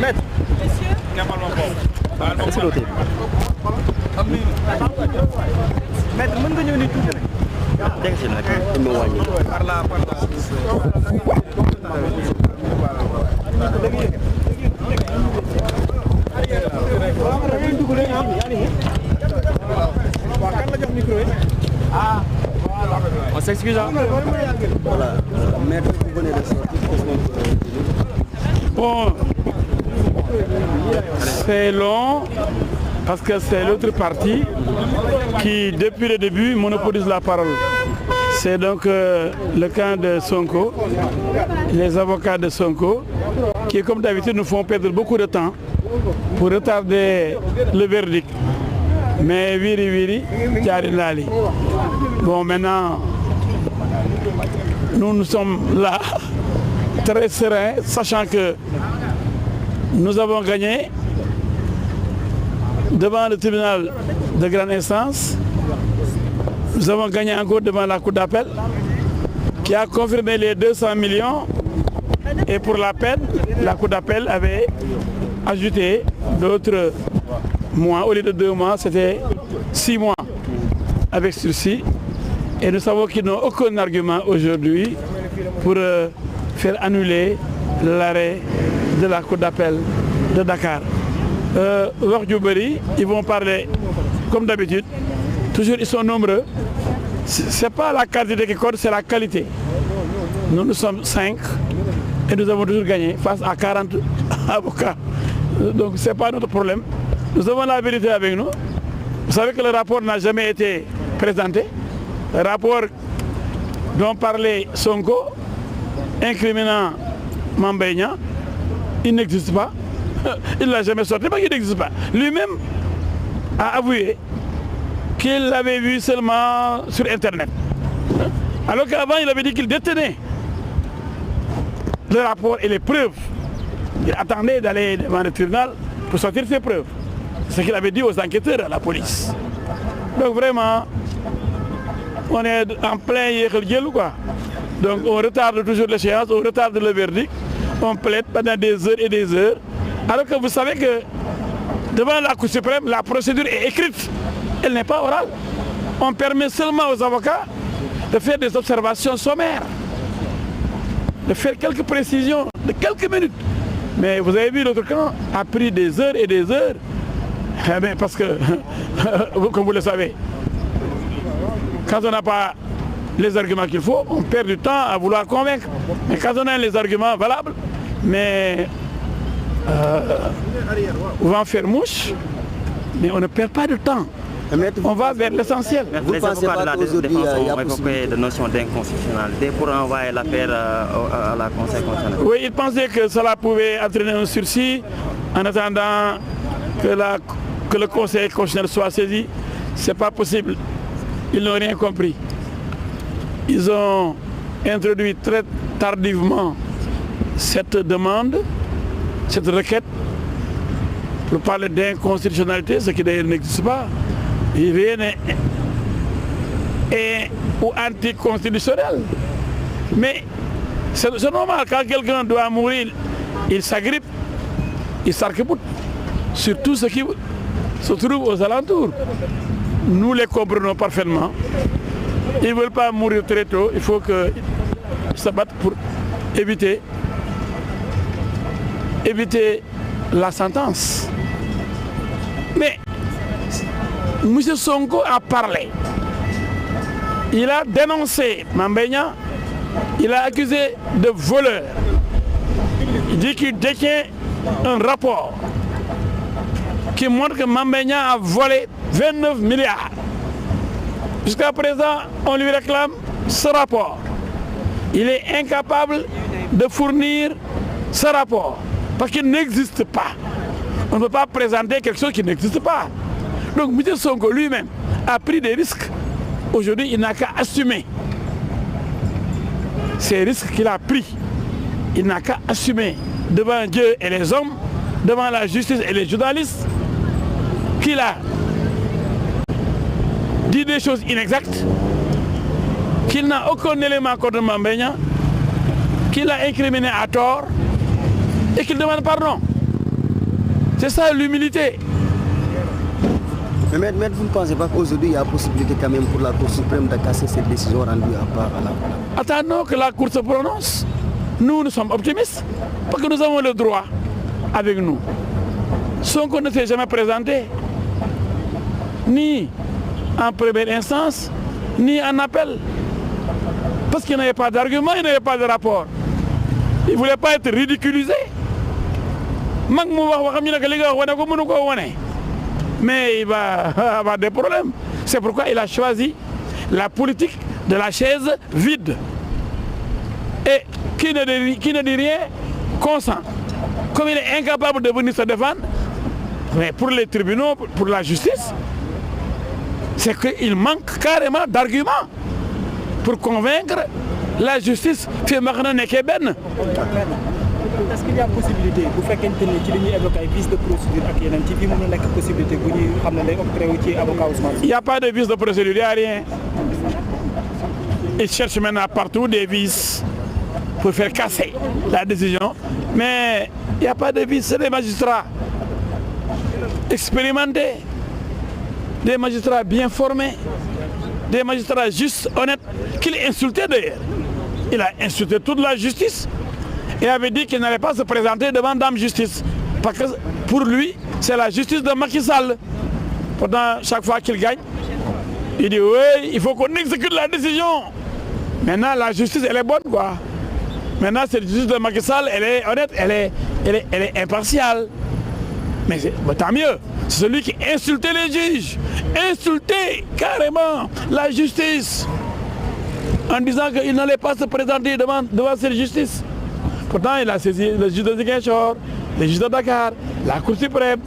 Maître. Maître, mën nga ñëw ni tuuti rek. Dégg si nag. Par là. On s'excuse. Voilà. Maître, vous venez de sortir. Bon, c'est long parce que c'est l'autre partie qui, depuis le début, monopolise la parole. C'est donc le camp de Sonko, les avocats de Sonko, qui, comme d'habitude, nous font perdre beaucoup de temps pour retarder le verdict. Mais viri viri, Lali. Bon, maintenant, nous sommes là, très sereins, sachant que nous avons gagné devant le tribunal de grande instance. Nous avons gagné encore devant la Cour d'appel qui a confirmé les 200 millions et pour la peine, la Cour d'appel avait ajouté d'autres mois. Au lieu de 2 mois, c'était 6 mois avec sursis. Et nous savons qu'ils n'ont aucun argument aujourd'hui pour faire annuler l'arrêt de la Cour d'appel de Dakar. Ils vont parler comme d'habitude. Toujours ils sont nombreux. Ce n'est pas la quantité qui compte, c'est la qualité. Nous sommes 5 et nous avons toujours gagné face à 40 avocats. Donc ce n'est pas notre problème. Nous avons la vérité avec nous. Vous savez que le rapport n'a jamais été présenté. Le rapport dont parlait Sonko, incriminant Mambéignan, il n'existe pas. Il ne l'a jamais sorti parce qu'il n'existe pas. Lui-même a avoué qu'il l'avait vu seulement sur Internet. Alors qu'avant, il avait dit qu'il détenait le rapport et les preuves. Il attendait d'aller devant le tribunal pour sortir ses preuves. C'est ce qu'il avait dit aux enquêteurs à la police. Donc vraiment, on est en plein Yékhel quoi. Donc on retarde toujours l'échéance, on retarde le verdict, on plaide pendant des heures et des heures. Alors que vous savez que devant la Cour suprême, la procédure est écrite, elle n'est pas orale. On permet seulement aux avocats de faire des observations sommaires, de faire quelques précisions de quelques minutes. Mais vous avez vu, l'autre camp a pris des heures et des heures, parce que, comme vous le savez, quand on n'a pas les arguments qu'il faut, on perd du temps à vouloir convaincre. Mais quand on a les arguments valables, mais on va en faire mouche, mais on ne perd pas de temps. On va vers l'essentiel. Les avocats de la défense ont évoqué de notions d'inconstitutionnalité pour envoyer l'affaire à la Conseil constitutionnel. Oui, ils pensaient que cela pouvait entraîner un sursis en attendant que le Conseil constitutionnel soit saisi. Ce n'est pas possible. Ils n'ont rien compris. Ils ont introduit très tardivement cette demande, cette requête, pour parler d'inconstitutionnalité, ce qui d'ailleurs n'existe pas. Rien n'est anticonstitutionnel. Mais c'est normal, quand quelqu'un doit mourir, il s'agrippe, il s'arc-boute sur tout ce qui se trouve aux alentours. Nous les comprenons parfaitement. Ils ne veulent pas mourir très tôt, il faut qu'ils se battent pour éviter la sentence. Mais M. Sonko a parlé. Il a dénoncé Mambéignan, il a accusé de voleur. Il dit qu'il détient un rapport qui montre que Mambéignan a volé 29 milliards. Jusqu'à présent, on lui réclame ce rapport. Il est incapable de fournir ce rapport parce qu'il n'existe pas. On ne peut pas présenter quelque chose qui n'existe pas. Donc M. Sonko lui-même a pris des risques. Aujourd'hui, il n'a qu'à assumer ces risques qu'il a pris. Il n'a qu'à assumer devant Dieu et les hommes, devant la justice et les journalistes, qu'il a dit des choses inexactes, qu'il n'a aucun élément contre Mambéignan, qu'il a incriminé à tort et qu'il demande pardon. C'est ça l'humilité. Mais maître, vous ne pensez pas qu'aujourd'hui il y a possibilité quand même pour la Cour suprême de casser cette décision rendue à part à la... Attendons que la Cour se prononce. Nous sommes optimistes parce que nous avons le droit avec nous. Sonko ne s'est jamais présenté, ni en première instance, ni en appel. Parce qu'il n'avait pas d'argument, il n'avait pas de rapport. Il ne voulait pas être ridiculisé. Mais il va avoir des problèmes. C'est pourquoi il a choisi la politique de la chaise vide. Et qui ne dit rien consent. Comme il est incapable de venir se défendre, mais pour les tribunaux, pour la justice, c'est qu'il manque carrément d'arguments pour convaincre la justice. Est-ce qu'il y a possibilité, vous faites qu'un vice de procédure, il n'y a pas de vice de procédure, il n'y a rien. Ils cherchent maintenant partout des vices pour faire casser la décision. Mais il n'y a pas de vice, c'est des magistrats expérimentés, des magistrats bien formés, des magistrats justes, honnêtes, qu'il insultait d'ailleurs. Il a insulté toute la justice et avait dit qu'il n'allait pas se présenter devant Dame Justice. Parce que pour lui, c'est la justice de Macky Sall. Pourtant, chaque fois qu'il gagne, il dit oui, il faut qu'on exécute la décision. Maintenant, la justice, elle est bonne, quoi. Maintenant, cette justice de Macky Sall, elle est honnête, elle est impartiale. Mais tant mieux. C'est celui qui insultait les juges, insultait carrément la justice, en disant qu'il n'allait pas se présenter devant cette justice. Pourtant, il a saisi le juge de Ziguinchor, le juge de Dakar, la Cour suprême.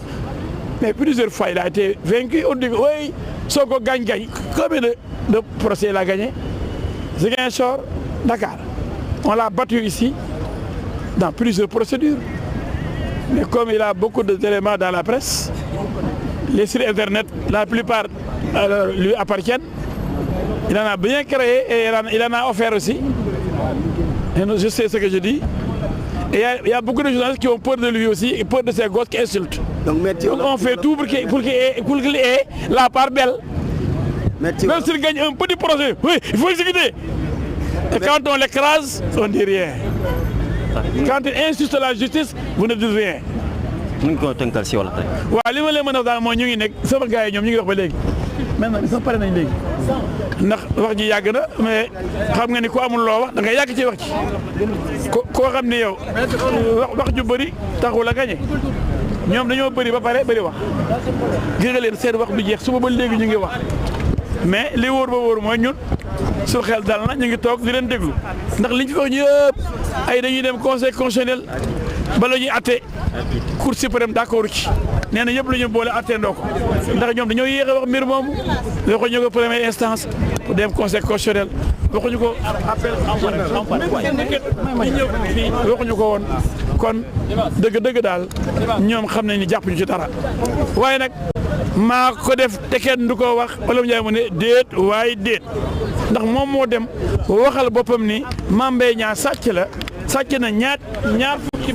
Mais plusieurs fois, il a été vaincu. On dit oui, Sonko gagne. Combien de procès il a gagné? Ziguinchor, Dakar. On l'a battu ici, dans plusieurs procédures. Mais comme il a beaucoup d'éléments dans la presse, les sites internet, la plupart lui appartiennent. Il en a bien créé et il en a offert aussi. Et je sais ce que je dis. Et il y a beaucoup de journalistes qui ont peur de lui aussi et peur de ses gosses qui insultent. Donc on fait tout pour qu'il ait la part belle. Même s'il gagne un petit projet, oui, il faut exécuter. Et quand on l'écrase, on ne dit rien. Quand il insiste la justice, vous ne dites rien. waaw li ma leen mën a wax daal mooy ñu ngi nekk sama gars yi ñoom ñu ngi wax ba léegi maintenant ils sont pare nañ léegi ndax wax ji yàgg na mais xam nga ni ku amul loo wax da ngay yàgg ci wax ci koo xam ne yow wax ju bëri taxul a gañe ñoom dañoo bëri ba pare bëri wax gis nga leen seen wax du jeex suba ba léegi ñu ngi wax mais li wóor ba wóor mooy ñun su xel dal na ñu ngi toog di leen déglu ndax liñ fi wax yëpp ay dañuy dem conseil constitutionnel bala ñuy atte Cour suprême d'accord ci nee na yëpp la ñu boole atte ndoo ko ndax ñoom dañoo yéex a wax mbir moomu waxuñu ko première instance pour dem conseil constitutionnel waxuñu ko appel waxuñu ko woon kon dëgg daal ñoom xam nañ ni jàpp ñu ci dara waaye nag maa ko def te kenn du ko wax Olof Njaay mu ne déet waaye déet ndax moom moo dem waxal boppam ni Mame Mbaye Niang sàcc na ñaar